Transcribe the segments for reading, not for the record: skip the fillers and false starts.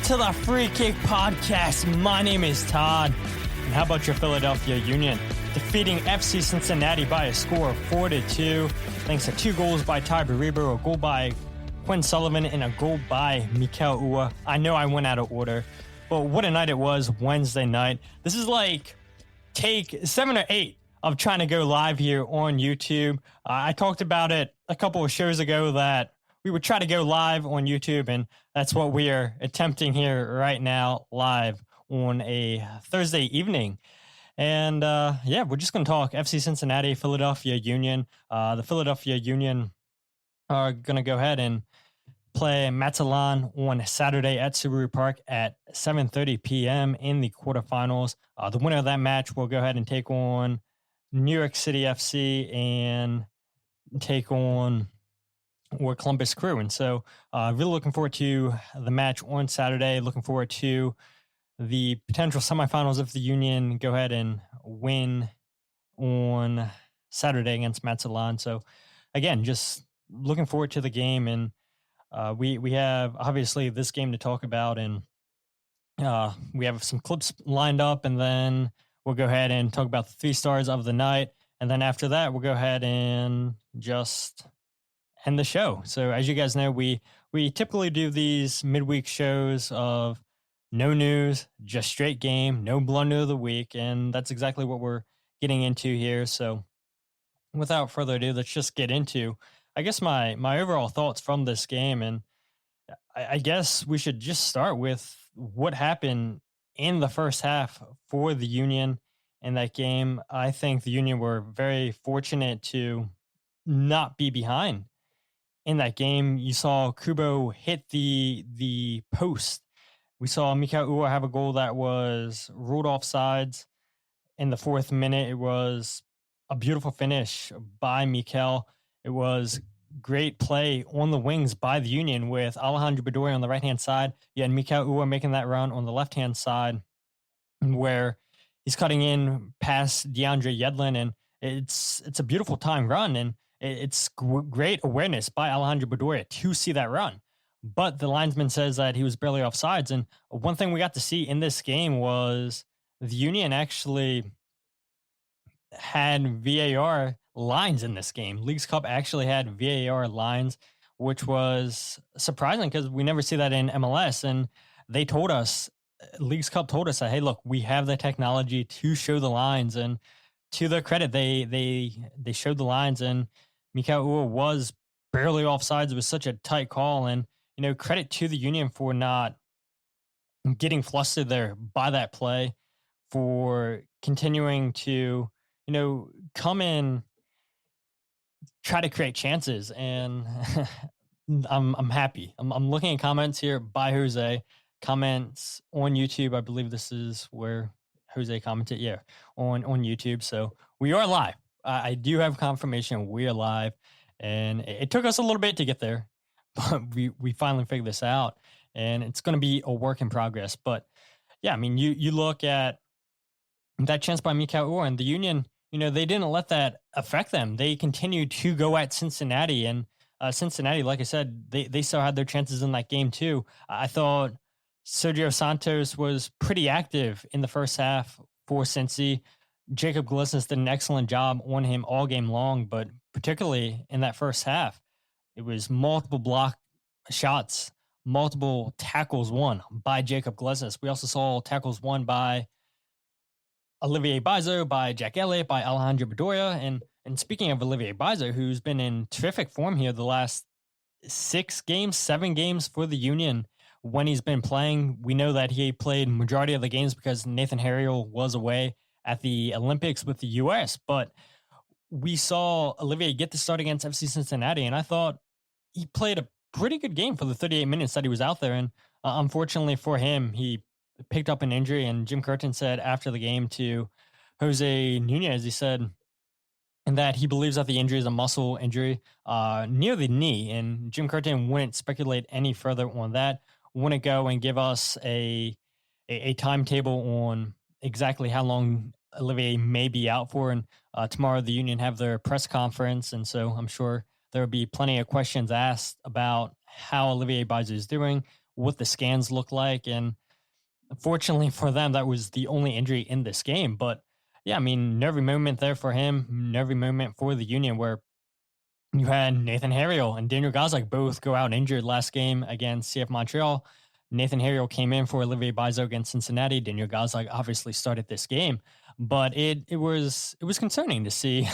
to the Free Kick Podcast. My name is Todd. And how about your Philadelphia Union defeating FC Cincinnati by a score of 4-2, thanks to 2 goals by Todd, a goal by Quinn Sullivan, and a goal by Mikael Uhre. I know I went out of order, but what a night it was Wednesday night. This is like take 7 or 8 of trying to go live here on YouTube. I talked about it a couple of shows ago that we would try to go live on YouTube, and that's what we are attempting here right now, live on a Thursday evening. And we're just going to talk FC Cincinnati, Philadelphia Union. The Philadelphia Union are going to go ahead and play Mazatlan on Saturday at Subaru Park at 7:30 p.m. in the quarterfinals. The winner of that match will go ahead and take on New York City FC and take on Columbus Crew. And so really looking forward to the match on Saturday, looking forward to the potential semifinals if the Union go ahead and win on Saturday against Mazatlan. So again, just looking forward to the game. And we have obviously this game to talk about, and we have some clips lined up, and then we'll go ahead and talk about the 3 stars of the night. And then after that, we'll go ahead and just end the show. So as you guys know, we typically do these midweek shows of no news, just straight game, no blunder of the week. And that's exactly what we're getting into here. So without further ado, let's just get into, I guess, my overall thoughts from this game. And I guess we should just start with what happened in the first half for the Union in that game. I think the Union were very fortunate to not be behind in that game. You saw Kubo hit the post. We saw Mikael Uhre have a goal that was ruled offsides in the 4th minute. It was a beautiful finish by Mikael. It was great play on the wings by the Union with Alejandro Bedoya on the right-hand side. You had Mikael Uhre making that run on the left-hand side where he's cutting in past DeAndre Yedlin, and it's a beautiful time run, and it's great awareness by Alejandro Bedoya to see that run. But the linesman says that he was barely offsides. And one thing we got to see in this game was the Union actually had VAR lines in this game. Leagues Cup actually had VAR lines, which was surprising because we never see that in MLS. And they told us, Leagues Cup told us that, hey, look, we have the technology to show the lines. And to their credit, they showed the lines, and Mikael Uhre was barely offsides. It was such a tight call. And credit to the Union for not getting flustered there by that play, for continuing to, come in, try to create chances. And I'm happy. I'm looking at comments here by Jose, comments on YouTube. I believe this is where Jose commented. Yeah, on YouTube. So we are live. I do have confirmation we are live, and it took us a little bit to get there, but we finally figured this out, and it's going to be a work in progress. But yeah, I mean, you look at that chance by Mikael Uhre, and the Union, they didn't let that affect them. They continued to go at Cincinnati, and Cincinnati, like I said, they still had their chances in that game too. I thought Sergio Santos was pretty active in the first half for Cincy. Jacob Glesnes did an excellent job on him all game long, but particularly in that first half, it was multiple block shots, multiple tackles won by Jacob Glesnes. We also saw tackles won by Olivier Bizo, by Jack Elliott, by Alejandro Bedoya. And speaking of Olivier Bizo, who's been in terrific form here the last 7 games for the Union when he's been playing. We know that he played majority of the games because Nathan Harriel was away at the Olympics with the U.S., but we saw Olivier get the start against FC Cincinnati, and I thought he played a pretty good game for the 38 minutes that he was out there. And unfortunately for him, he picked up an injury, and Jim Curtin said after the game to Jose Nunez, he said that he believes that the injury is a muscle injury near the knee, and Jim Curtin wouldn't speculate any further on that, wouldn't go and give us a timetable on exactly how long Olivier may be out for. And tomorrow the Union have their press conference, and so I'm sure there will be plenty of questions asked about how Olivier Bizo is doing, what the scans look like. And fortunately for them, that was the only injury in this game. But yeah, I mean, nervy moment there for him, nervy moment for the Union where you had Nathan Harriel and Daniel Gazak both go out injured last game against CF Montreal. Nathan Harriel came in for Olivier Bizo against Cincinnati. Daniel Gazak obviously started this game, but it was concerning to see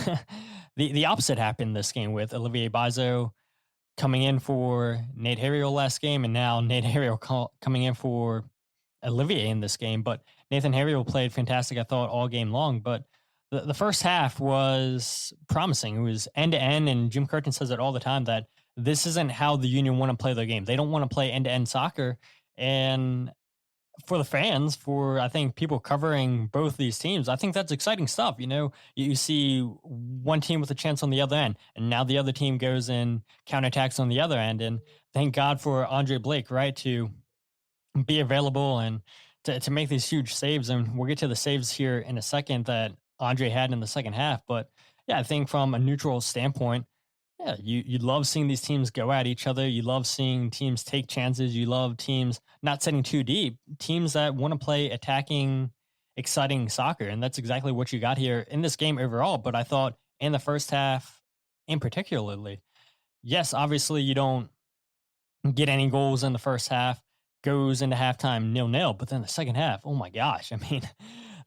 the opposite happen this game with Olivier Bizo coming in for Nate Harriel last game, and now Nate Harriel coming in for Olivier in this game. But Nathan Harriel played fantastic, I thought, all game long. But the first half was promising. It was end to end, and Jim Curtin says it all the time that this isn't how the Union want to play their game. They don't want to play end to end soccer. And for the fans, for I think people covering both these teams, I think that's exciting stuff. You see one team with a chance on the other end, and now the other team goes and counterattacks on the other end. And thank God for Andre Blake, right, to be available and to make these huge saves. And we'll get to the saves here in a second that Andre had in the second half. But yeah, I think from a neutral standpoint, yeah, you love seeing these teams go at each other. You love seeing teams take chances. You love teams not setting too deep, teams that want to play attacking, exciting soccer. And that's exactly what you got here in this game overall. But I thought in the first half, in particularly, yes, obviously you don't get any goals in the first half, goes into halftime 0-0. But then the second half, oh my gosh. I mean,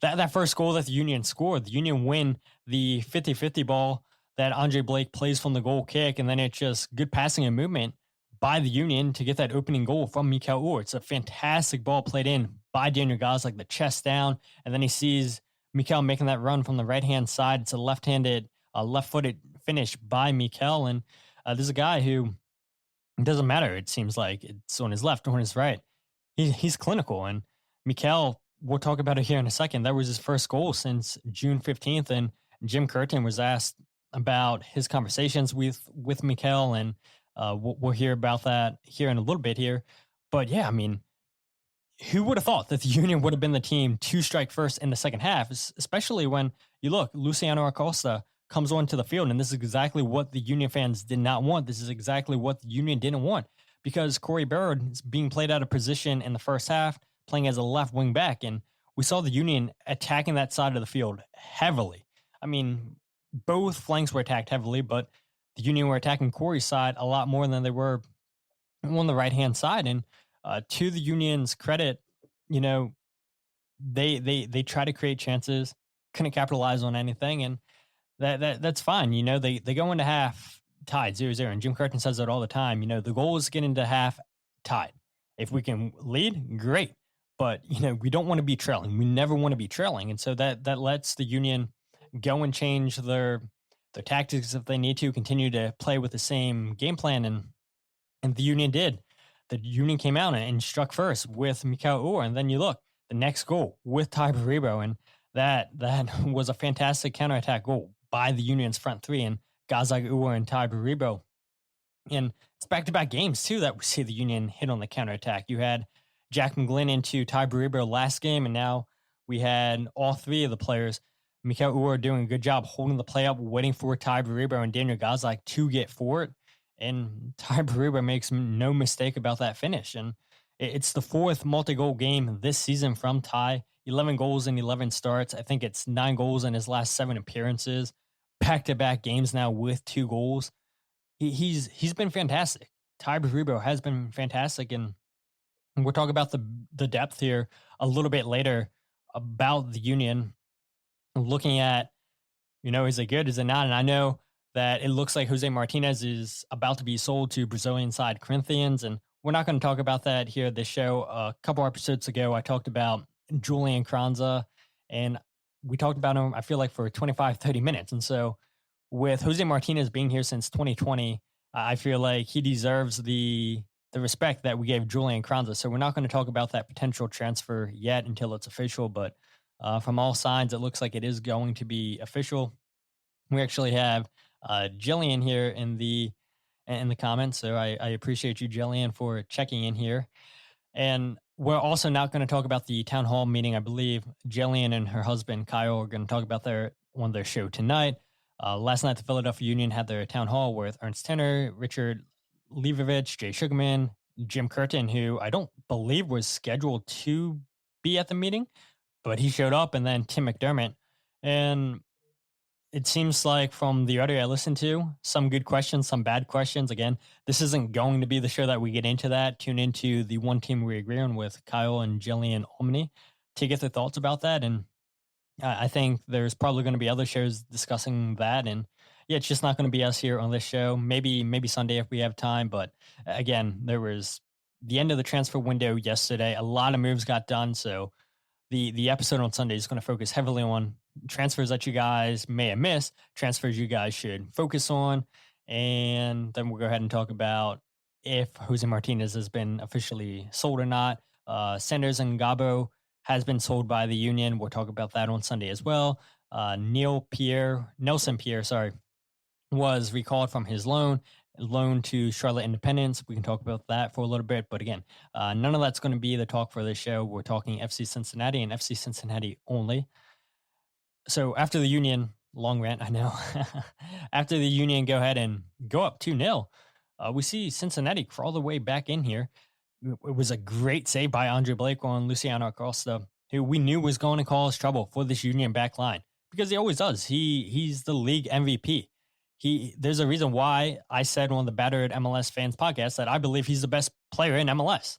that first goal that the Union scored, the Union win the 50-50 ball that Andre Blake plays from the goal kick, and then it's just good passing and movement by the Union to get that opening goal from Mikael Uhre. It's a fantastic ball played in by Daniel Gaz, like the chest down, and then he sees Mikael making that run from the right-hand side. It's a left-footed finish by Mikael, and there's a guy who, it doesn't matter, it seems like it's on his left or on his right. He's clinical, and Mikael, we'll talk about it here in a second, that was his first goal since June 15th, and Jim Curtin was asked about his conversations with Mikael, and we'll hear about that here in a little bit here. But yeah, I mean, who would have thought that the Union would have been the team to strike first in the second half, especially when you look, Luciano Acosta comes onto the field, and this is exactly what the Union fans did not want. This is exactly what the Union didn't want, because Corey Bird is being played out of position in the first half, playing as a left wing back, and we saw the Union attacking that side of the field heavily. I mean, both flanks were attacked heavily, but the Union were attacking Corey's side a lot more than they were on the right-hand side. And to the Union's credit, they try to create chances, couldn't capitalize on anything, and that's fine. They go into half tied 0-0, and Jim Curtin says that all the time. The goal is to get into half tied. If we can lead, great. But, we don't want to be trailing. We never want to be trailing. And so that lets the Union go and change their tactics if they need to, continue to play with the same game plan. And the Union did. The Union came out and struck first with Mikael Uhre. And then you look, the next goal with Ty Baribo. And that was a fantastic counterattack goal by the Union's front three, and Gazag, Uhre, and Ty Baribo. And it's back-to-back games, too, that we see the Union hit on the counterattack. You had Jack McGlynn into Ty Baribo last game, and now we had all three of the players, Mikael Uhre doing a good job holding the play up, waiting for Ty Baribo and Daniel Gazak to get for it. And Ty Baribo makes no mistake about that finish. And it's the fourth multi-goal game this season from Ty. 11 goals in 11 starts. I think it's 9 goals in his last 7 appearances. Back-to-back games now with 2 goals. He's been fantastic. Ty Baribo has been fantastic, and we'll talk about the depth here a little bit later about the Union. Looking at, is it good, is it not? And I know that it looks like Jose Martinez is about to be sold to Brazilian side Corinthians, and we're not going to talk about that here at this show. A couple episodes ago, I talked about Julian Kranza, and we talked about him, I feel like, for 25, 30 minutes. And so with Jose Martinez being here since 2020, I feel like he deserves the respect that we gave Julian Kranza. So we're not going to talk about that potential transfer yet until it's official, but from all signs, it looks like it is going to be official. We actually have Jillian here in the comments, so I appreciate you, Jillian, for checking in here. And we're also not going to talk about the town hall meeting. I believe Jillian and her husband, Kyle, are going to talk about on their show tonight. Last night, the Philadelphia Union had their town hall with Ernst Tenner, Richard Leibovich, Jay Sugarman, Jim Curtin, who I don't believe was scheduled to be at the meeting, but he showed up, and then Tim McDermott. And it seems like from the audio I listened to, some good questions, some bad questions. Again, this isn't going to be the show that we get into that. Tune into the One Team We Agree On with Kyle and Jillian Omni to get their thoughts about that. And I think there's probably going to be other shows discussing that. And yeah, it's just not going to be us here on this show. Maybe Sunday if we have time. But again, there was the end of the transfer window yesterday. A lot of moves got done. So the episode on Sunday is going to focus heavily on transfers that you guys may have missed, transfers you guys should focus on, and then we'll go ahead and talk about if Jose Martinez has been officially sold or not. Sanders and Gabo has been sold by the Union. We'll talk about that on Sunday as well. Nelson Pierre, was recalled from his loan to Charlotte Independence. We can talk about that for a little bit. But again, none of that's going to be the talk for this show. We're talking FC Cincinnati and FC Cincinnati only. So after the Union, long rant, I know. After the Union go ahead and go up 2-0, we see Cincinnati crawl their way back in here. It was a great save by Andre Blake on Luciano Acosta, who we knew was going to cause trouble for this Union back line because he always does. He's the league MVP. There's a reason why I said on the Battered MLS Fans podcast that I believe he's the best player in MLS.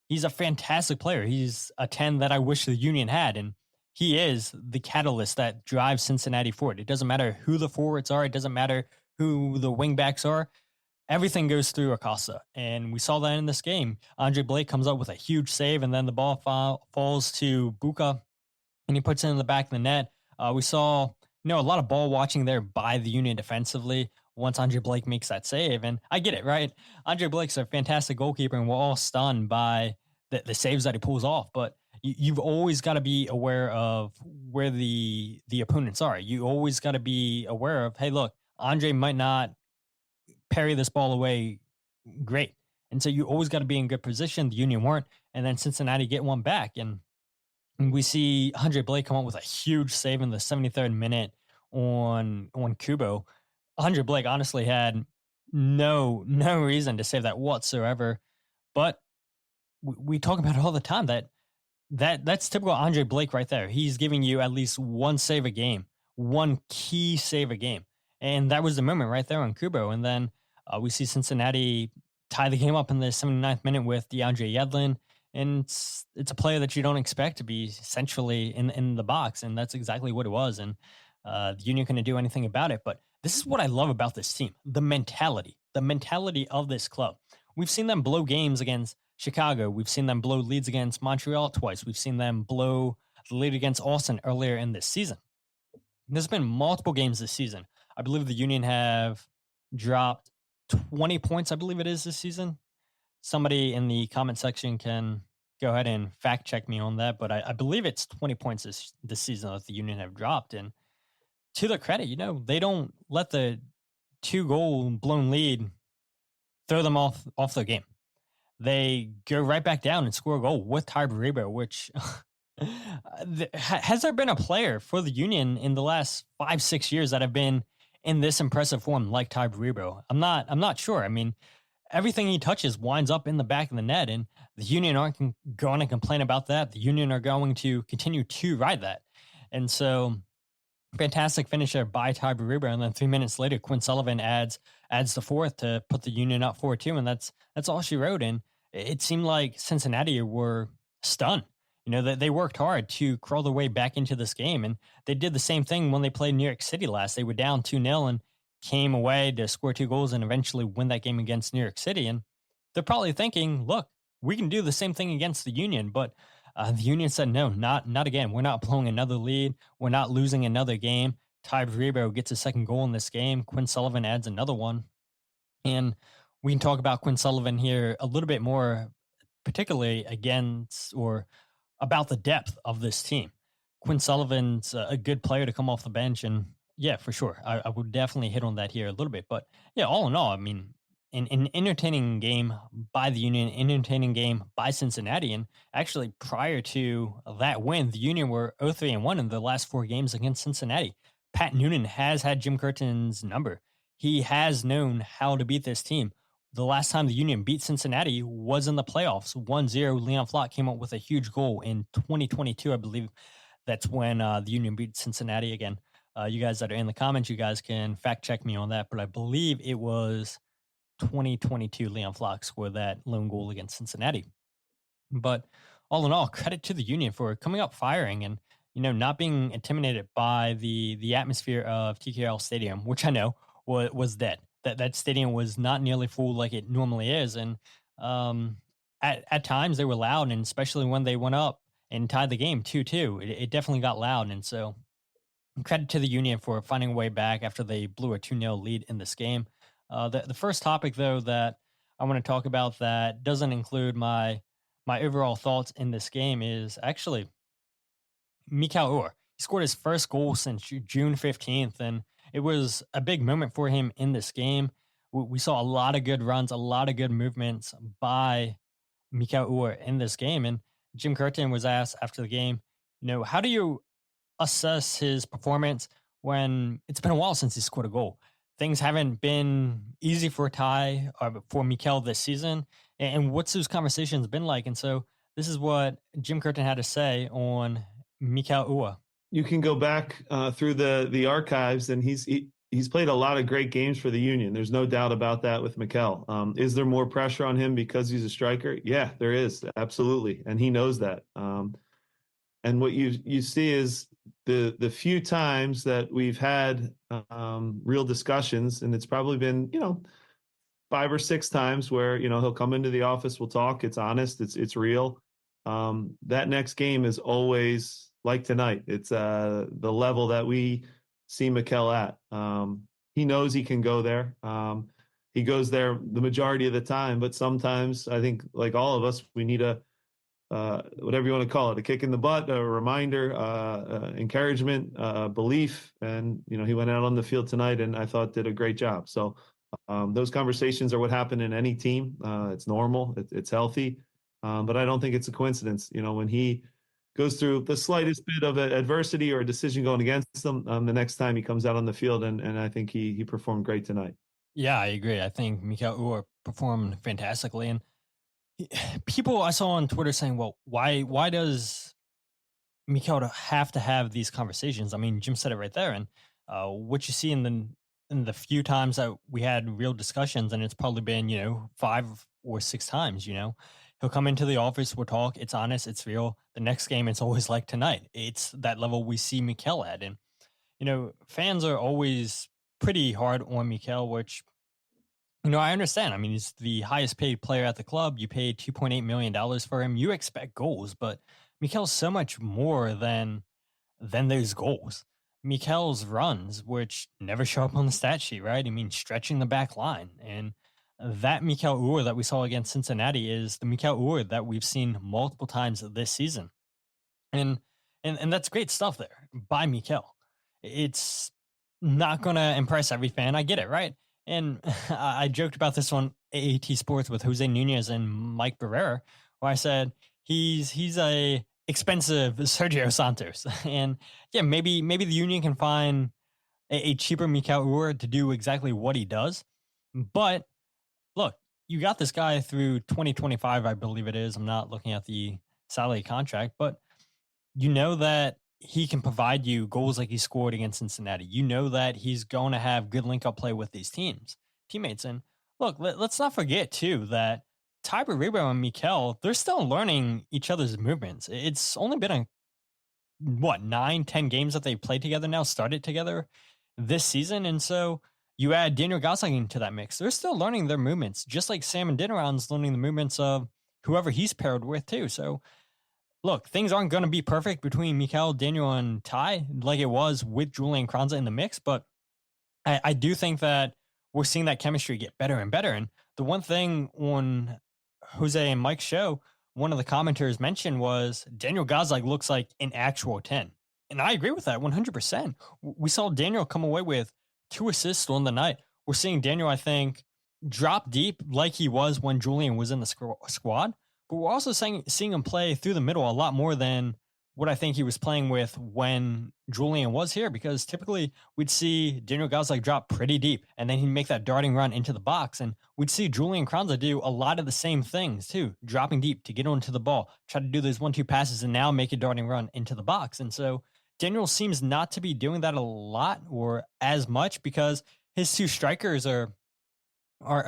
He's a fantastic player. He's a 10 that I wish the Union had, and he is the catalyst that drives Cincinnati forward. It doesn't matter who the forwards are. It doesn't matter who the wingbacks are. Everything goes through Acosta, and we saw that in this game. Andre Blake comes up with a huge save, and then the ball falls to Buka, and he puts it in the back of the net. We saw a lot of ball watching there by the Union defensively once Andre Blake makes that save, and I get it, right? Andre Blake's a fantastic goalkeeper, and we're all stunned by the saves that he pulls off, but you've always got to be aware of where the opponents are. You always got to be aware of, hey, look, Andre might not parry this ball away great. And so you always got to be in good position. The Union weren't. And then Cincinnati get one back. And we see Andre Blake come up with a huge save in the 73rd minute on Kubo. Andre Blake honestly had no reason to save that whatsoever. But we talk about it all the time that's typical Andre Blake right there. He's giving you at least one save a game, one key save a game. And that was the moment right there on Kubo. And then we see Cincinnati tie the game up in the 79th minute with DeAndre Yedlin. And it's a player that you don't expect to be centrally in the box. And that's exactly what it was. And the Union couldn't do anything about it. But this is what I love about this team, the mentality of this club. We've seen them blow games against Chicago. We've seen them blow leads against Montreal twice. We've seen them blow the lead against Austin earlier in this season. There's been multiple games this season. I believe the Union have dropped 20 points, I believe it is this season. Somebody in the comment section can go ahead and fact check me on that, but I believe it's 20 points this season that the Union have dropped. And to their credit, they don't let the 2-goal blown lead throw them off their game. They go right back down and score a goal with Todd, which has there been a player for the Union in the last 5-6 years that have been in this impressive form like Todd? I'm not sure. I mean, everything he touches winds up in the back of the net, and the Union aren't going to complain about that. The Union are going to continue to ride that. And so fantastic finisher by Todd, and then 3 minutes later, Quinn Sullivan adds the fourth to put the Union up 4-2, and that's all she wrote. And it seemed like Cincinnati were stunned. That they worked hard to crawl their way back into this game, and they did the same thing when they played New York City last. They were down 2-0 and came away to score 2 goals and eventually win that game against New York City. And they're probably thinking, look, we can do the same thing against the Union, but the Union said, no, not again. We're not blowing another lead. We're not losing another game. Ty Rebo gets a second goal in this game. Quinn Sullivan adds another one. And we can talk about Quinn Sullivan here a little bit more, particularly against or about the depth of this team. Quinn Sullivan's a good player to come off the bench. And yeah, for sure. I would definitely hit on that here a little bit. But yeah, all in all, I mean, an entertaining game by the Union, entertaining game by Cincinnati. And actually, prior to that win, the Union were 0-3-1 in the last 4 games against Cincinnati. Pat Noonan has had Jim Curtin's number. He has known how to beat this team. the last time the Union beat Cincinnati was in the playoffs, 1-0. Leon Flott came up with a huge goal in 2022, I believe. That's when the Union beat Cincinnati again. You guys that are in the comments, you guys can fact check me on that, but I believe it was 2022 Leon Flott scored that lone goal against Cincinnati. But all in all, credit to the Union for coming up firing and not being intimidated by the atmosphere of TKL Stadium, which I know was dead. That stadium was not nearly full like it normally is, and at times they were loud, and especially when they went up and tied the game 2-2, it definitely got loud. And so credit to the Union for finding a way back after they blew a 2-0 lead in this game. The first topic, though, that I want to talk about that doesn't include my overall thoughts in this game is actually Mikael Uhre. He scored his first goal since June 15th, and it was a big moment for him in this game. We saw a lot of good runs, a lot of good movements by Mikael Uhre in this game. And Jim Curtin was asked after the game, how do you assess his performance when it's been a while since he scored a goal? Things haven't been easy for Ty or for Mikael this season. And what's those conversations been like? And so this is what Jim Curtin had to say on Mikael Uhre. You can go back through the archives, and he's played a lot of great games for the Union. There's no doubt about that with Mikael. Is there more pressure on him because he's a striker? Yeah, there is, absolutely, and he knows that. And what you see is the few times that we've had real discussions, and it's probably been 5 or 6 times where he'll come into the office, we'll talk, it's honest, it's real. That next game is always like tonight. It's the level that we see Mikael at. He knows he can go there. He goes there the majority of the time, but sometimes I think, like all of us, we need a whatever you want to call it, a kick in the butt, a reminder, encouragement, belief. And, he went out on the field tonight and I thought did a great job. So those conversations are what happen in any team. It's normal. It's healthy. But I don't think it's a coincidence. When he goes through the slightest bit of adversity or a decision going against him, the next time he comes out on the field, and I think he performed great tonight. Yeah, I agree. I think Mikael Uhre performed fantastically. And people I saw on Twitter saying, well, why does Mikael have to have these conversations? I mean, Jim said it right there. And what you see in the few times that we had real discussions, and it's probably been, 5 or 6 times, he'll come into the office, we'll talk, it's honest, it's real. The next game, it's always like tonight. It's that level we see Mikael at. And, fans are always pretty hard on Mikael, which, I understand. I mean, he's the highest paid player at the club. You paid $2.8 million for him. You expect goals, but Mikael's so much more than those goals. Mikael's runs, which never show up on the stat sheet, right? I mean, stretching the back line. And that Mikael Uhre that we saw against Cincinnati is the Mikael Uhre that we've seen multiple times this season. And that's great stuff there by Mikael. It's not going to impress every fan. I get it, right? And I joked about this on AAT Sports with Jose Nunez and Mike Barrera, where I said he's a expensive Sergio Santos. And yeah, maybe the Union can find a cheaper Mikael Uhre to do exactly what he does. But look, you got this guy through 2025, I believe it is. I'm not looking at the salary contract, but that he can provide you goals like he scored against Cincinnati. That he's going to have good link-up play with these teammates. And look, let's not forget, too, that Todd and Mikael, they're still learning each other's movements. It's only been 9-10 games that they've played together now, started together this season. And so you add Daniel Gosling into that mix. They're still learning their movements, just like Sam and Dinneron's learning the movements of whoever he's paired with, too. So look, things aren't going to be perfect between Mikael, Daniel, and Ty like it was with Julian Kranza in the mix, but I do think that we're seeing that chemistry get better and better. And the one thing on Jose and Mike's show, one of the commenters mentioned was Daniel Gosling looks like an actual 10. And I agree with that 100%. We saw Daniel come away with 2 assists on the night. We're seeing Daniel, I think, drop deep like he was when Julian was in the squad. But we're also seeing him play through the middle a lot more than what I think he was playing with when Julian was here, because typically we'd see Daniel Gazdag drop pretty deep and then he'd make that darting run into the box. And we'd see Julian Kranza do a lot of the same things too, dropping deep to get onto the ball, try to do those 1-2 passes and now make a darting run into the box. And so Daniel seems not to be doing that a lot or as much because his two strikers are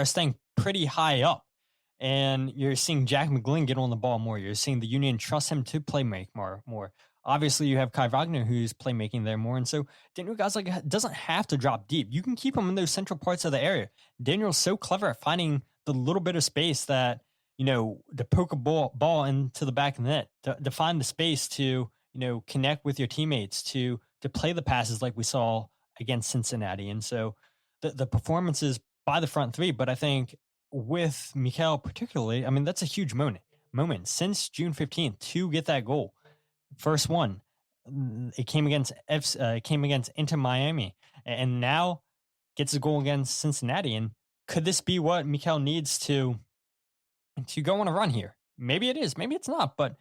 staying pretty high up. And you're seeing Jack McGlynn get on the ball more. You're seeing the Union trust him to play make more. Obviously, you have Kai Wagner who's playmaking there more. And so Daniel Gazdag doesn't have to drop deep. You can keep him in those central parts of the area. Daniel's so clever at finding the little bit of space that, to poke a ball into the back of the net, to find the space to, connect with your teammates, to play the passes like we saw against Cincinnati. And so the performances by the front three, but I think with Mikael particularly, I mean, that's a huge moment since June 15th to get that goal. First one, it came against Inter Miami, and now gets a goal against Cincinnati. And could this be what Mikael needs to go on a run here? Maybe it is, maybe it's not, but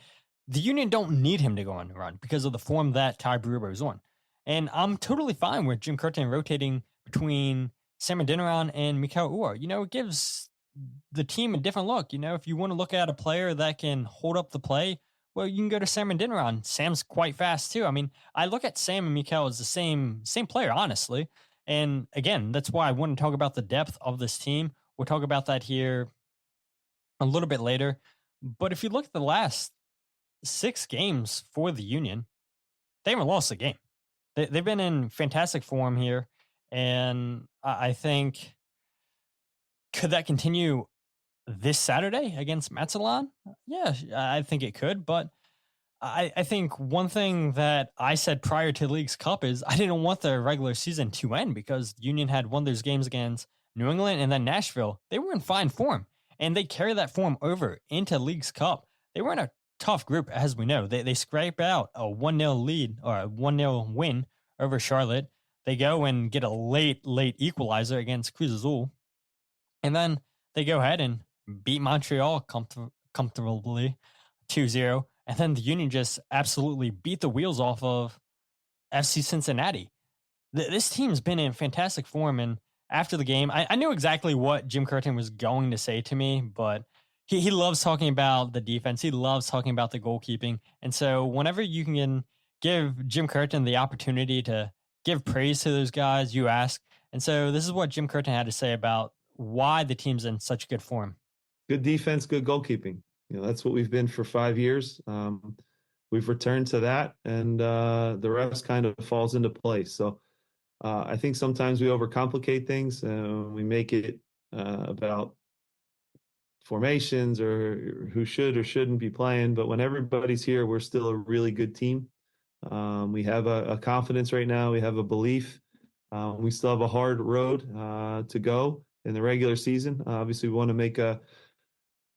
the Union don't need him to go on a run because of the form that Ty Berube is on. And I'm totally fine with Jim Curtin rotating between Sam Adeniran and Mikael Uhre. It gives the team a different look. If you want to look at a player that can hold up the play, well, you can go to Sam Adeniran. Sam's quite fast too. I mean, I look at Sam and Mikael as the same player, honestly. And again, that's why I want to talk about the depth of this team. We'll talk about that here a little bit later. But if you look at the last 6 games for the Union, they haven't lost a game. They've been in fantastic form here. And I think, could that continue this Saturday against Matsalan? Yeah, I think it could. But I think one thing that I said prior to the League's Cup is I didn't want the regular season to end because Union had won those games against New England and then Nashville. They were in fine form, and they carry that form over into League's Cup. They were in a tough group, as we know. They scrape out a 1-0 lead or a 1-0 win over Charlotte. They go and get a late equalizer against Cruz Azul. And then they go ahead and beat Montreal comfortably 2-0. And then the Union just absolutely beat the wheels off of FC Cincinnati. This team's been in fantastic form. And after the game, I knew exactly what Jim Curtin was going to say to me, but he loves talking about the defense. He loves talking about the goalkeeping. And so whenever you can give Jim Curtin the opportunity to give praise to those guys, you ask. And so this is what Jim Curtin had to say about why the team's in such good form. Good defense, good goalkeeping. That's what we've been for 5 years. We've returned to that, and the rest kind of falls into place. So I think sometimes we overcomplicate things. We make it about formations or who should or shouldn't be playing. But when everybody's here, we're still a really good team. We have a confidence right now. We have a belief. We still have a hard road to go in the regular season. Obviously, we want to make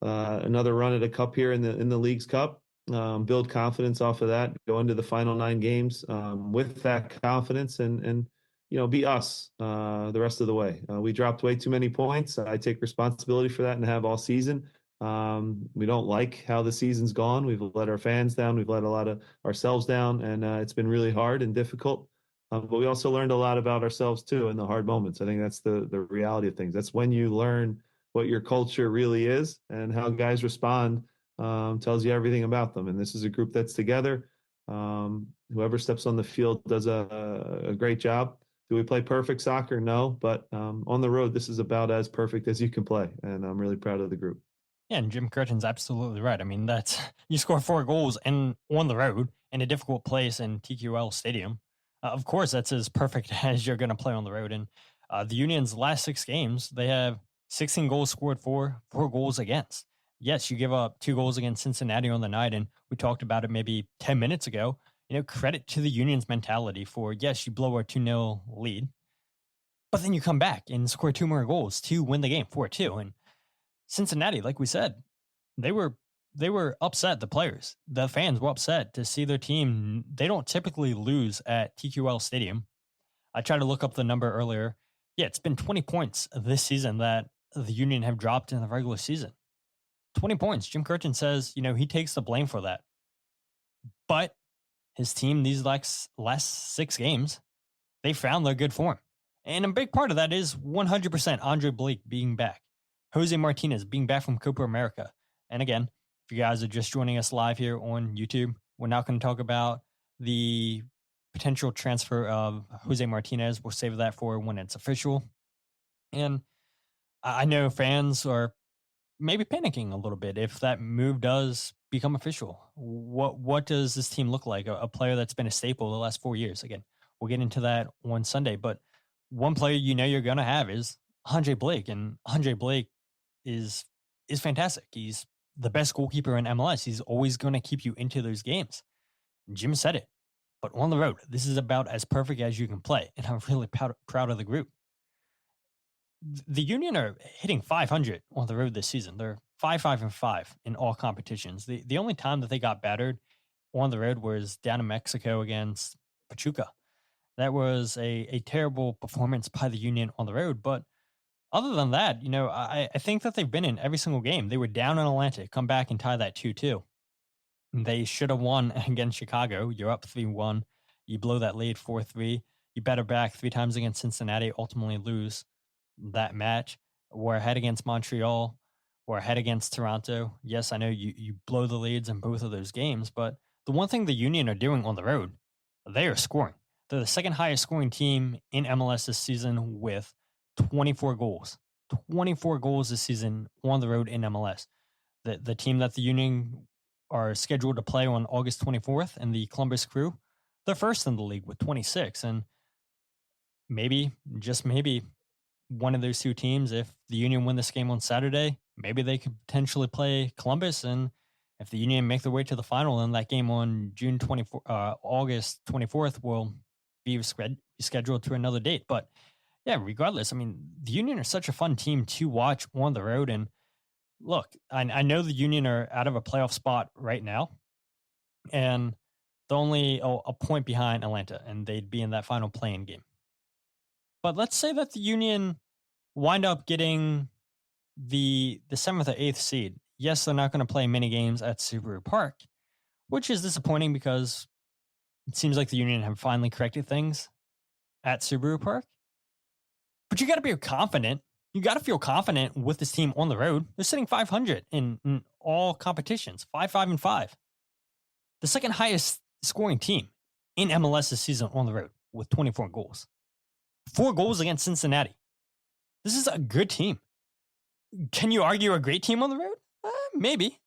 another run at a cup here in the League's Cup. Build confidence off of that. Go into the final 9 games with that confidence, and be us the rest of the way. We dropped way too many points. I take responsibility for that and have all season. We don't like how the season's gone. We've let our fans down. We've let a lot of ourselves down, and it's been really hard and difficult. But we also learned a lot about ourselves too in the hard moments. I think that's the reality of things. That's when you learn what your culture really is, and how guys respond tells you everything about them. And this is a group that's together. Whoever steps on the field does a great job. Do we play perfect soccer? No, but on the road, this is about as perfect as you can play. And I'm really proud of the group. Yeah, and Jim Curtin's absolutely right. I mean, that's you score 4 goals on the road in a difficult place in TQL Stadium. Of course, that's as perfect as you're going to play on the road. And the Union's last 6 games, they have 16 goals scored for, 4 goals against. Yes, you give up 2 goals against Cincinnati on the night, and we talked about it maybe 10 minutes ago. Credit to the Union's mentality for, yes, you blow a 2-0 lead, but then you come back and score 2 more goals to win the game 4-2. And Cincinnati, like we said, they were upset. The players, the fans were upset to see their team. They don't typically lose at TQL Stadium. I tried to look up the number earlier. Yeah, it's been 20 points this season that the Union have dropped in the regular season. 20 points. Jim Curtin says, he takes the blame for that. But his team these last 6 games, they found their good form. And a big part of that is 100% Andre Blake being back. Jose Martinez being back from Copa America. And again, if you guys are just joining us live here on YouTube, we're not going to talk about the potential transfer of Jose Martinez. We'll save that for when it's official. And I know fans are maybe panicking a little bit if that move does become official. What does this team look like? A player that's been a staple the last 4 years. Again, we'll get into that on Sunday, but one player you're going to have is Andre Blake, and Andre Blake is fantastic. He's the best goalkeeper in MLS. He's always going to keep you into those games. Jim said it, but on the road, this is about as perfect as you can play, and I'm really proud of the group. The Union are hitting 500 on the road this season. They're 5-5-5 in all competitions. The only time that they got battered on the road was down in Mexico against Pachuca. That was a terrible performance by the Union on the road. But other than that, I think that they've been in every single game. They were down in Atlanta, come back and tie that 2-2. They should have won against Chicago. You're up 3-1. You blow that lead 4-3. You batter back 3 times against Cincinnati, ultimately lose that match. We're ahead against Montreal. We're ahead against Toronto. Yes, I know you blow the leads in both of those games, but the one thing the Union are doing on the road, they are scoring. They're the second highest scoring team in MLS this season with 24 goals. 24 goals this season on the road in MLS. The team that the Union are scheduled to play on August 24th and the Columbus Crew, they're first in the league with 26. And maybe, just maybe, one of those two teams, if the Union win this game on Saturday, maybe they could potentially play Columbus. And if the Union make their way to the final, then that game on August 24th will be scheduled to another date. But yeah, regardless, I mean, the Union are such a fun team to watch on the road. And look, I know the Union are out of a playoff spot right now, and they're only a point behind Atlanta, and they'd be in that final play-in game. But let's say that the Union wind up getting the 7th or 8th seed. Yes, they're not going to play many games at Subaru Park, which is disappointing because it seems like the Union have finally corrected things at Subaru Park. But you got to be confident. You got to feel confident with this team on the road. They're sitting 500 in all competitions, 5-5-5. The second highest scoring team in MLS this season on the road with 24 goals. 4 goals against Cincinnati. This is a good team. Can you argue a great team on the road? Maybe.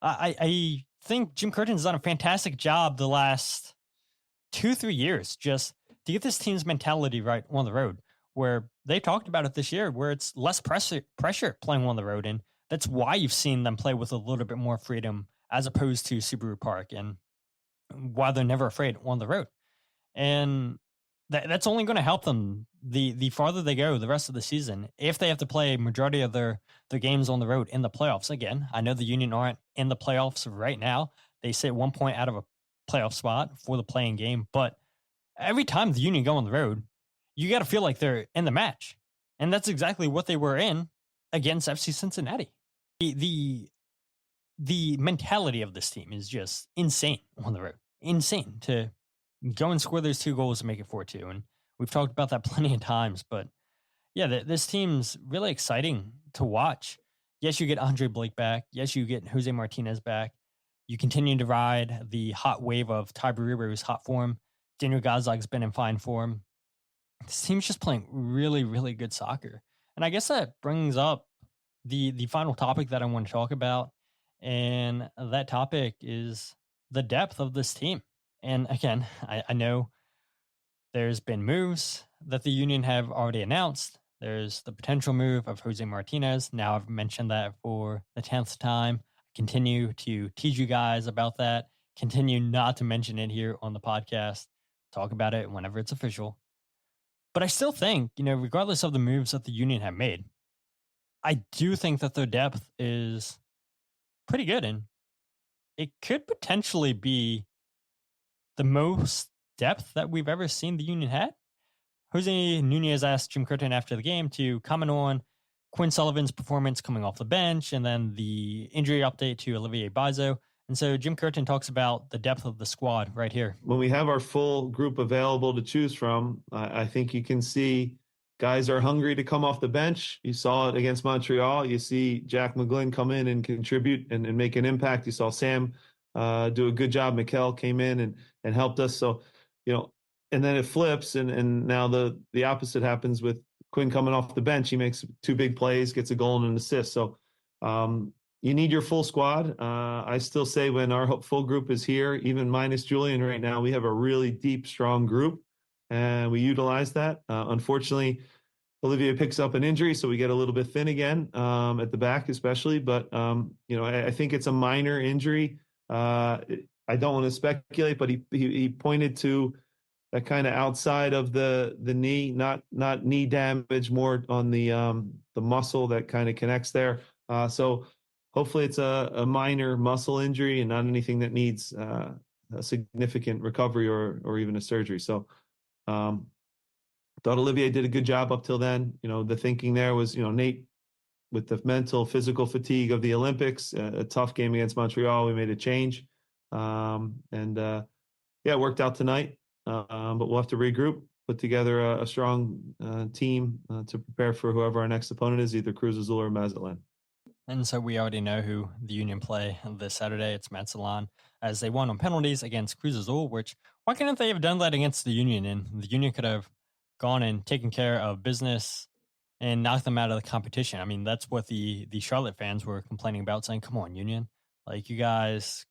I think Jim Curtin's done a fantastic job the last 2-3 years just to get this team's mentality right on the road, where they talked about it this year, where it's less pressure playing on the road. And that's why you've seen them play with a little bit more freedom as opposed to Subaru Park, and why they're never afraid on the road. And that's only going to help them the farther they go the rest of the season, if they have to play a majority of their games on the road in the playoffs. Again, I know the Union aren't in the playoffs right now. They sit 1 point out of a playoff spot for the playing game, but every time the Union go on the road, you got to feel like they're in the match. And that's exactly what they were in against FC Cincinnati. The mentality of this team is just insane on the road. Insane to go and score those 2 goals and make it 4-2. And we've talked about that plenty of times, but yeah, this team's really exciting to watch. Yes, you get Andre Blake back. Yes, you get Jose Martinez back. You continue to ride the hot wave of Todd Ribero's hot form. Daniel Gazag's been in fine form. This team's just playing really, really good soccer. And I guess that brings up the final topic that I want to talk about. And that topic is the depth of this team. And again, I know there's been moves that the Union have already announced. There's the potential move of Jose Martinez. Now I've mentioned that for the 10th time. I continue to tease you guys about that. Continue not to mention it here on the podcast. Talk about it whenever it's official. But I still think, regardless of the moves that the Union have made, I do think that their depth is pretty good. And it could potentially be the most depth that we've ever seen the Union had. Jose Nunez asked Jim Curtin after the game to comment on Quinn Sullivan's performance coming off the bench, and then the injury update to Olivier Bizo. And so Jim Curtin talks about the depth of the squad right here. When we have our full group available to choose from, I think you can see guys are hungry to come off the bench. You saw it against Montreal. You see Jack McGlynn come in and contribute and make an impact. You saw Sam do a good job. Mikael came in and helped us. So, and then it flips, and now the opposite happens with Quinn coming off the bench. He makes 2 big plays, gets a goal and an assist. So you need your full squad. I still say when our full group is here, even minus Julian right now, we have a really deep, strong group, and we utilize that. Unfortunately, Olivier picks up an injury, so we get a little bit thin again at the back, especially. But I think it's a minor injury. I don't want to speculate, but he pointed to that kind of outside of the knee, not knee damage, more on the muscle that kind of connects there. So hopefully it's a minor muscle injury and not anything that needs a significant recovery or even a surgery. So thought Olivier did a good job up till then. The thinking there was, Nate, with the mental, physical fatigue of the Olympics, a tough game against Montreal, we made a change. It worked out tonight. But we'll have to regroup, put together a strong team to prepare for whoever our next opponent is, either Cruz Azul or Mazatlan. And so we already know who the Union play this Saturday. It's Mazatlan, as they won on penalties against Cruz Azul, which, why couldn't they have done that against the Union? And the Union could have gone and taken care of business and knocked them out of the competition. I mean, that's what the Charlotte fans were complaining about, saying, come on, Union. Like, you guys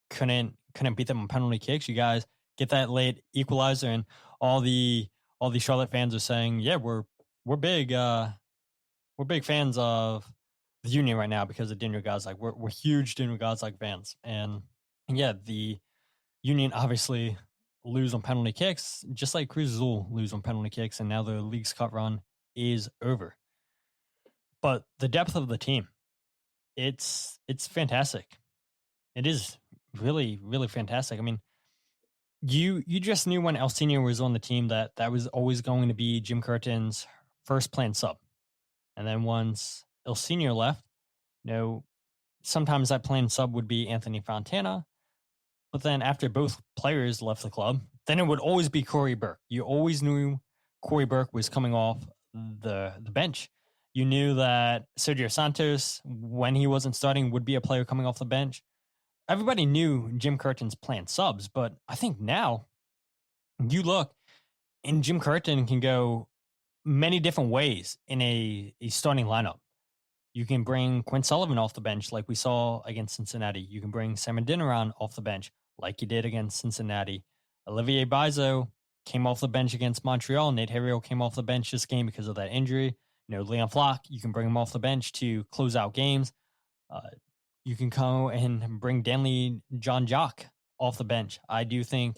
couldn't beat them on penalty kicks. You guys get that late equalizer, and all the Charlotte fans are saying, yeah, we're big fans of the Union right now because of Daniel Gazdag. We're huge Daniel Gazdag fans. And yeah, the Union obviously lose on penalty kicks, just like Cruz Azul lose on penalty kicks, and now the League's Cup run is over. But the depth of the team, it's fantastic. It is really, really fantastic. I mean, you just knew when Elsinio was on the team that was always going to be Jim Curtin's first planned sub. And then once Elsinio left, sometimes that planned sub would be Anthony Fontana. But then after both players left the club, then it would always be Corey Burke. You always knew Corey Burke was coming off the bench. You knew that Sergio Santos, when he wasn't starting, would be a player coming off the bench. Everybody knew Jim Curtin's planned subs, but I think now you look and Jim Curtin can go many different ways in a starting lineup. You can bring Quinn Sullivan off the bench like we saw against Cincinnati. You can bring Sam Adeniran off the bench like you did against Cincinnati. Olivier Bizo came off the bench against Montreal. Nate Herriot came off the bench this game because of that injury. Leon Flock, you can bring him off the bench to close out games. You can come and bring Danley John Jock off the bench. I do think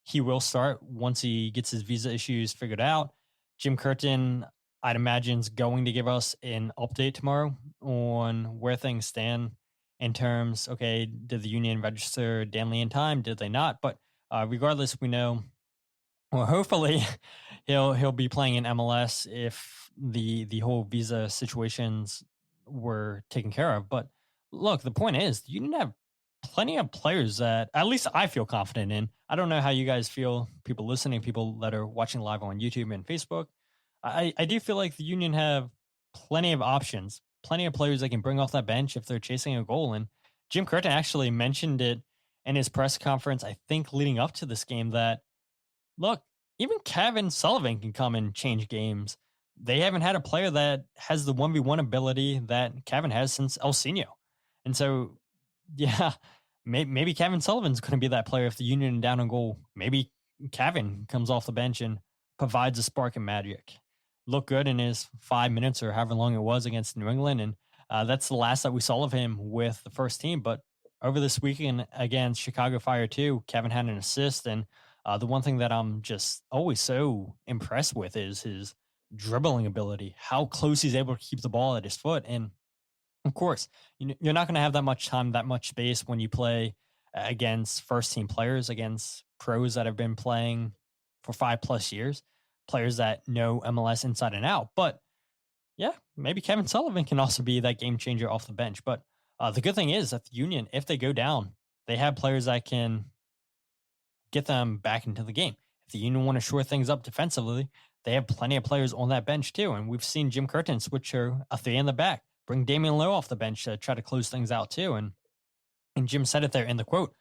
he will start once he gets his visa issues figured out. Jim Curtin, I'd imagine, is going to give us an update tomorrow on where things stand in terms, okay, did the Union register Danley in time? Did they not? But regardless, we know, well, hopefully he'll be playing in MLS if the whole visa situations were taken care of. But look, the point is, you didn't have plenty of players that at least I feel confident in. I don't know how you guys feel, people listening, people that are watching live on YouTube and Facebook. I do feel like the Union have plenty of options, plenty of players that can bring off that bench if they're chasing a goal. And Jim Curtin actually mentioned it in his press conference, I think, leading up to this game, that, look, even Kevin Sullivan can come and change games. They haven't had a player that has the 1v1 ability that Kevin has since Elsinio. And so, yeah, maybe Kevin Sullivan's going to be that player if the Union are down on goal. Maybe Kevin comes off the bench and provides a spark and magic. Looked good in his 5 minutes or however long it was against New England, and that's the last that we saw of him with the first team. But over this weekend against Chicago Fire 2, Kevin had an assist, and the one thing that I'm just always so impressed with is his dribbling ability, how close he's able to keep the ball at his foot. And of course, you're not going to have that much time, that much space when you play against first team players, against pros that have been playing for 5+ years, players that know MLS inside and out. But yeah, maybe Kevin Sullivan can also be that game changer off the bench. But the good thing is that the Union, if they go down they have players that can get them back into the game. If the Union want to shore things up defensively, they have plenty of players on that bench too. And we've seen Jim Curtin switch to a three in the back, bring Damian Lowe off the bench to try to close things out too. And Jim said it there in the quote.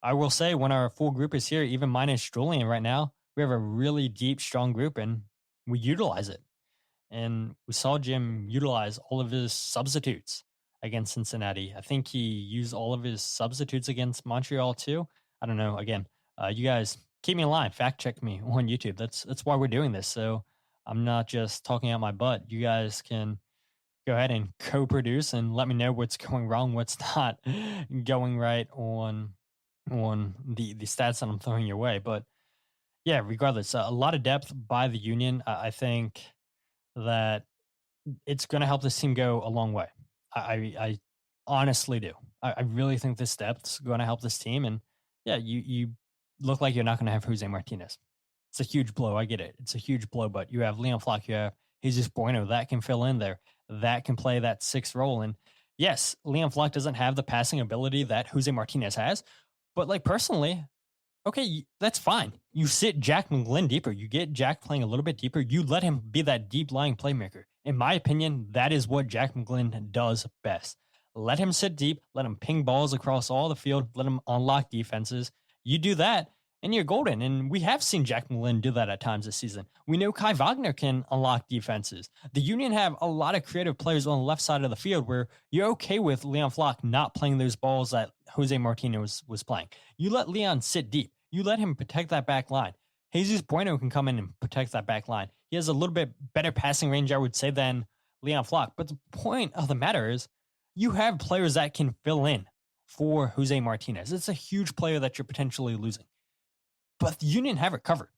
I will say when our full group is here, even minus Julian right now, we have a really deep, strong group and we utilize it. And we saw Jim utilize all of his substitutes against Cincinnati. I think he used all of his substitutes against Montreal too. I don't know. Again, you guys keep me in line. Fact check me on YouTube. That's why we're doing this. So I'm not just talking out my butt. You guys can go ahead and co-produce and let me know what's going wrong, what's not going right on the stats that I'm throwing your way. But yeah, regardless, a lot of depth by the Union. I think that it's going to help this team go a long way. I honestly do. I really think this depth's going to help this team. And yeah, you look like you're not going to have Jose Martinez. It's a huge blow. I get it. It's a huge blow, but you have Leon Flock, you have Jesus Bueno that can fill in there, that can play that sixth role. And yes, Leon Flock doesn't have the passing ability that Jose Martinez has, but like personally, okay, that's fine. You sit Jack McGlynn deeper. You get Jack playing a little bit deeper. You let him be that deep lying playmaker. In my opinion, that is what Jack McGlynn does best. Let him sit deep. Let him ping balls across all the field. Let him unlock defenses. You do that, and you're golden. And we have seen Jack McGlynn do that at times this season. We know Kai Wagner can unlock defenses. The Union have a lot of creative players on the left side of the field where you're okay with Leon Flock not playing those balls that Jose Martinez was playing. You let Leon sit deep. You let him protect that back line. Jesus Bueno can come in and protect that back line. He has a little bit better passing range, I would say, than Leon Flock. But the point of the matter is you have players that can fill in for Jose Martinez. It's a huge player that you're potentially losing. But the Union have it covered.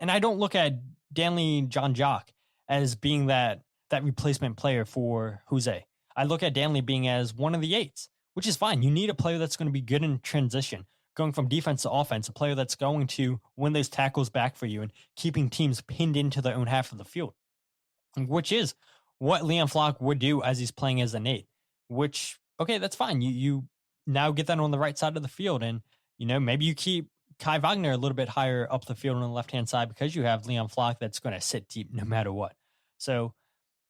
And I don't look at Danley John-Jock as being that replacement player for Jose. I look at Danley being as one of the eights, which is fine. You need a player that's going to be good in transition, going from defense to offense, a player that's going to win those tackles back for you and keeping teams pinned into their own half of the field, which is what Leon Flock would do as he's playing as an eight, which, okay, that's fine. You now get that on the right side of the field. And, maybe you keep Kai Wagner a little bit higher up the field on the left-hand side because you have Leon Flock that's going to sit deep no matter what. So,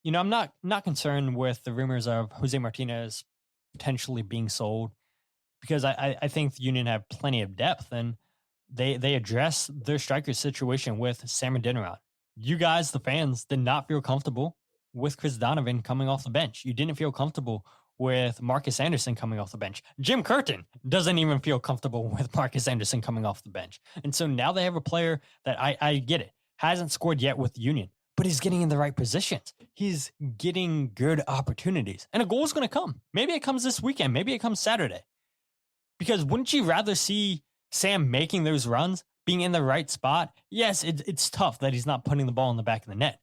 I'm not concerned with the rumors of Jose Martinez potentially being sold, because I think the Union have plenty of depth and they address their striker situation with Sam Adeniran. You guys, the fans, did not feel comfortable with Chris Donovan coming off the bench. You didn't feel comfortable with Marcus Anderson coming off the bench. Jim Curtin doesn't even feel comfortable with Marcus Anderson coming off the bench. And so now they have a player that I get it, hasn't scored yet with the Union, but he's getting in the right positions. He's getting good opportunities. And a goal is going to come. Maybe it comes this weekend. Maybe it comes Saturday. Because wouldn't you rather see Sam making those runs, being in the right spot? Yes, it's tough that he's not putting the ball in the back of the net,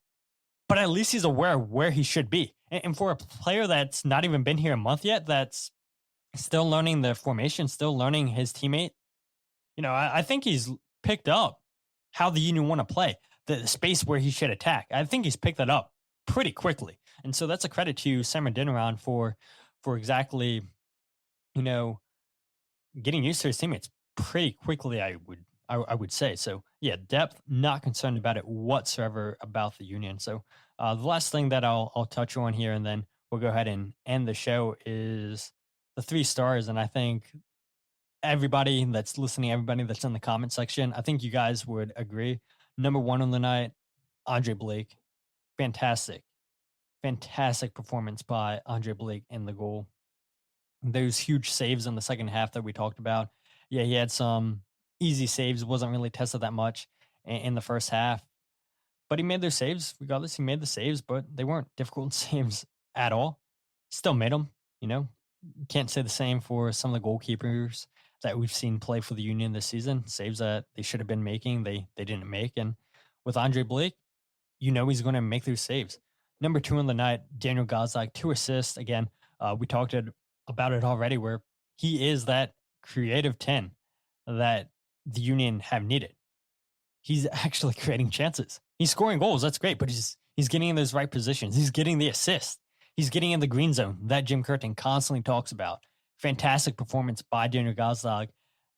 but at least he's aware of where he should be. And for a player that's not even been here a month yet, that's still learning the formation, still learning his teammate, I think he's picked up how the Union want to play, the space where he should attack. I think he's picked that up pretty quickly. And so that's a credit to Sam Adeniran for exactly, getting used to his teammates pretty quickly, I would say. So yeah, depth, not concerned about it whatsoever about the Union. So the last thing that I'll touch on here, and then we'll go ahead and end the show, is the 3 stars. And I think everybody that's listening, everybody that's in the comment section, I think you guys would agree. Number 1 on the night, Andre Blake. Fantastic performance by Andre Blake in the goal. Those huge saves in the second half that we talked about. Yeah, he had some easy saves, wasn't really tested that much in the first half, but he made those saves. Regardless, he made the saves, but they weren't difficult saves at all. Still made them, Can't say the same for some of the goalkeepers that we've seen play for the Union this season. Saves that they should have been making, they didn't make. And with Andre Blake, he's going to make those saves. Number 2 on the night, Daniel Gazak, 2 assists. Again, we talked about it already, where he is that creative 10 that the Union have needed. He's actually creating chances. He's scoring goals. That's great, but he's getting in those right positions. He's getting the assist. He's getting in the green zone that Jim Curtin constantly talks about. fantastic performance by Daniel Gazdag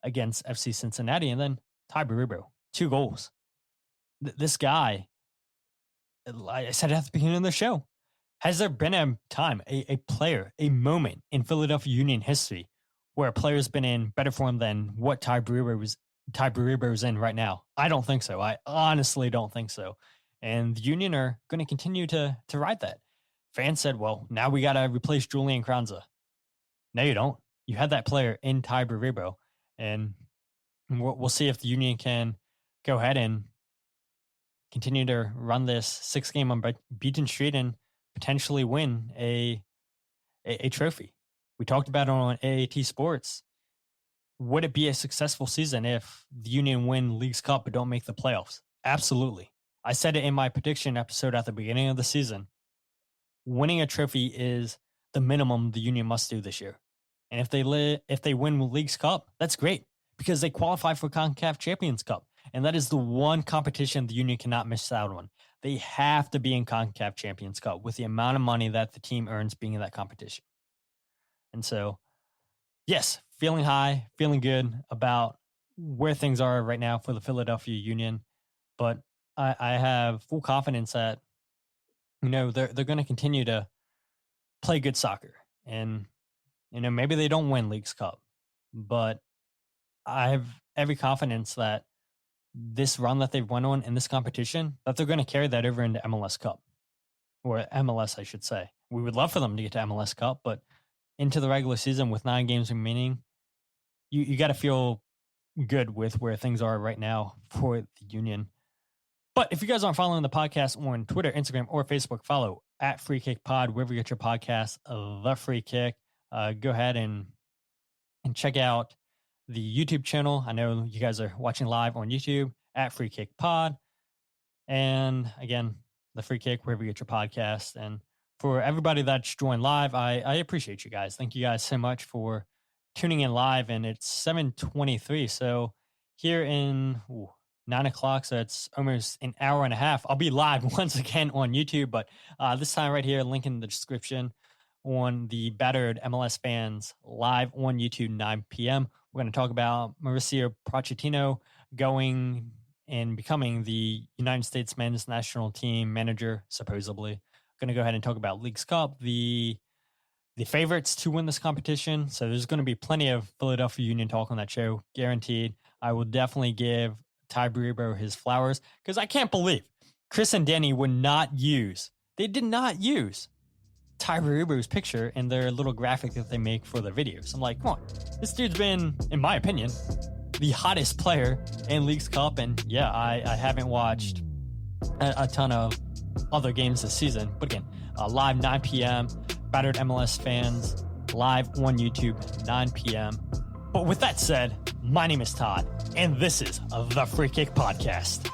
against FC Cincinnati. And then Ty Baribo, 2 goals. This guy, like I said at the beginning of the show, has there been a time, a player, a moment in Philadelphia Union history where a player's been in better form than what Ty Baribo is in right now? I don't think so. I honestly don't think so. And the Union are going to continue to ride that. Fans said, well, now we got to replace Julian Kranza. No, you don't. You had that player in Ty Baribo. And we'll see if the Union can go ahead and continue to run this 6-game unbeaten streak and potentially win a trophy. We talked about it on AAT Sports. Would it be a successful season if the Union win Leagues Cup but don't make the playoffs? Absolutely. I said it in my prediction episode at the beginning of the season. Winning a trophy is the minimum the Union must do this year. And if they win Leagues Cup, that's great because they qualify for CONCACAF Champions Cup. And that is the one competition the Union cannot miss out on. They have to be in CONCACAF Champions Cup with the amount of money that the team earns being in that competition. And so, yes, feeling high, feeling good about where things are right now for the Philadelphia Union. But I have full confidence that, they're going to continue to play good soccer. And, maybe they don't win Leagues Cup, but I have every confidence that this run that they've went on in this competition, that they're going to carry that over into MLS Cup, or MLS, I should say. We would love for them to get to MLS Cup, but into the regular season with 9 games remaining, you got to feel good with where things are right now for the Union. But if you guys aren't following the podcast on Twitter, Instagram, or Facebook, follow at Free Kick Pod, wherever you get your podcast, The Free Kick. Go ahead and check out the YouTube channel. I know you guys are watching live on YouTube at Free Kick Pod. And again, The Free Kick, wherever you get your podcast. And for everybody that's joined live, I appreciate you guys. Thank you guys so much for tuning in live. And it's 7:23. So here in 9 o'clock, so it's almost an hour and a half, I'll be live once again on YouTube. But this time right here, link in the description on the Battered MLS Fans live on YouTube, 9 p.m. We're going to talk about Mauricio Pochettino going and becoming the United States men's national team manager, supposedly. Going to go ahead and talk about Leagues Cup, the favorites to win this competition. So there's going to be plenty of Philadelphia Union talk on that show, guaranteed. I will definitely give Ty Baribo his flowers because I can't believe Chris and Danny did not use Ty Baribo's picture in their little graphic that they make for their videos. I'm like, come on, this dude's been, in my opinion, the hottest player in Leagues Cup. And yeah, I haven't watched a ton of other games this season. But again, live 9 p.m., Battered MLS Fans, live on YouTube, 9 p.m. But with that said, my name is Todd, and this is the Free Kick Podcast.